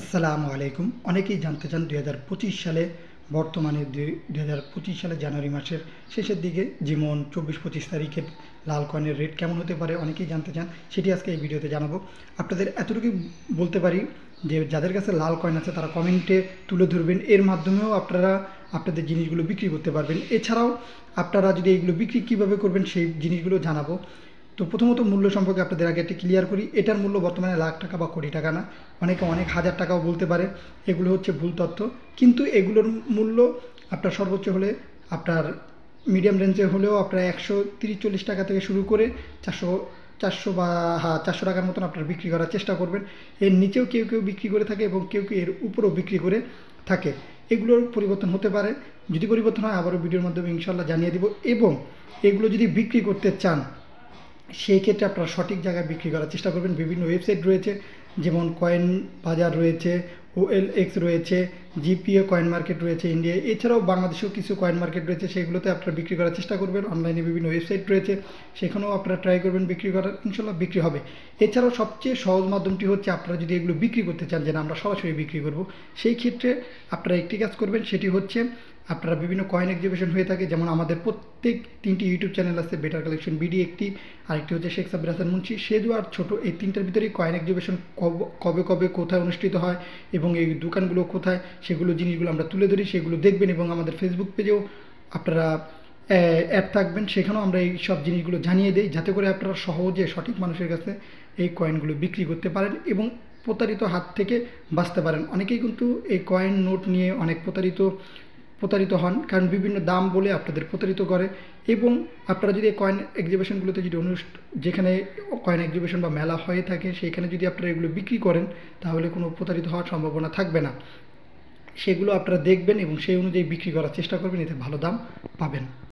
আসসালামু আলাইকুম। অনেকেই জানতে চান ২০২৫ সালে বর্তমানে ২০২৫ সালে জানুয়ারি মাসের শেষের দিকে যেমন ২৪-২৫ তারিখে লাল কয়েনের রেট কেমন হতে পারে অনেকেই জানতে চান, সেটি আজকে এই ভিডিওতে জানাবো। আপনাদের এতটুকু বলতে পারি যে যাদের কাছে লাল কয়েন আছে তারা কমেন্টে তুলে ধরবেন, এর মাধ্যমেও আপনারা আপনাদের জিনিসগুলো বিক্রি করতে পারবেন। এছাড়াও আপনারা যদি এইগুলো বিক্রি কীভাবে করবেন সেই জিনিসগুলো জানাবো। তো প্রথমত মূল্য সম্পর্কে আপনাদের আগে একটা ক্লিয়ার করি। এটার মূল্য বর্তমানে লাখ টাকা বা কোটি টাকা না, অনেকে অনেক হাজার টাকাও বলতে পারে। এগুলো হচ্ছে ভুল তথ্য। কিন্তু এগুলোর মূল্য আপনার সর্বোচ্চ হলে আপনার মিডিয়াম রেঞ্জে হলেও আপনার ১৩০-৪০ টাকা থেকে শুরু করে ৪০০ বা ৪০০ টাকার মতন আপনার বিক্রি করার চেষ্টা করবেন। এর নিচেও কেউ কেউ বিক্রি করে থাকে এবং কেউ কেউ এর উপরেও বিক্রি করে থাকে। এগুলোর পরিবর্তন হতে পারে, যদি পরিবর্তন হয় আবারও ভিডিওর মাধ্যমে ইনশাল্লাহ জানিয়ে দেব। এবং এগুলো যদি বিক্রি করতে চান সেই ক্ষেত্রে আপনারা সঠিক জায়গায় বিক্রি করার চেষ্টা করবেন। বিভিন্ন ওয়েবসাইট রয়েছে, যেমন কয়েন বাজার রয়েছে, OLX রয়েছে, GPA কয়েন মার্কেট রয়েছে ইন্ডিয়ায়। এছাড়াও বাংলাদেশেও কিছু কয়েন মার্কেট রয়েছে, সেগুলোতে আপনারা বিক্রি করার চেষ্টা করবেন। অনলাইনে বিভিন্ন ওয়েবসাইট রয়েছে, সেখানেও আপনারা ট্রাই করবেন বিক্রি করার, ইনশাল্লাহ বিক্রি হবে। এছাড়াও সবচেয়ে সহজ মাধ্যমটি হচ্ছে আপনারা যদি এগুলো বিক্রি করতে চান যে না আমরা সরাসরি বিক্রি করব, সেই ক্ষেত্রে আপনারা একটি কাজ করবেন, সেটি হচ্ছে আপনারা বিভিন্ন কয়েন এক্সিবিশন হয়ে থাকে, যেমন আমাদের প্রত্যেক 3টি ইউটিউব চ্যানেল আছে, বেটার কালেকশন বিডি একটি, আরেকটি হচ্ছে শেখ সাব্বির হাসান মুন্সি, সেজু আর ছোট, এই 3টার ভিতরেই কয়েন এক্সিবিশন কবে কবে কোথায় অনুষ্ঠিত হয় এবং এই দোকানগুলো কোথায় সেগুলো জিনিসগুলো আমরা তুলে ধরি, সেগুলো দেখবেন। এবং আমাদের ফেসবুক পেজেও আপনারা অ্যাড থাকবেন, সেখানেও আমরা এই সব জিনিসগুলো জানিয়ে দিই, যাতে করে আপনারা সহজে সঠিক মানুষের কাছে এই কয়েনগুলো বিক্রি করতে পারেন এবং প্রতারিত হাত থেকে বাঁচতে পারেন। অনেকেই কিন্তু এই কয়েন নোট নিয়ে অনেক প্রতারিত হন, কারণ বিভিন্ন দাম বলে আপনাদের প্রতারিত করে। এবং আপনারা যদি কয়েন এক্সিবিশনগুলোতে যদি যেখানে কয়েন এক্সিবিশন বা মেলা হয়ে থাকে সেইখানে যদি আপনারা এগুলো বিক্রি করেন, তাহলে কোনো প্রতারিত হওয়ার সম্ভাবনা থাকবে না। সেগুলো আপনারা দেখবেন এবং সেই অনুযায়ী বিক্রি করার চেষ্টা করবেন, এতে ভালো দাম পাবেন।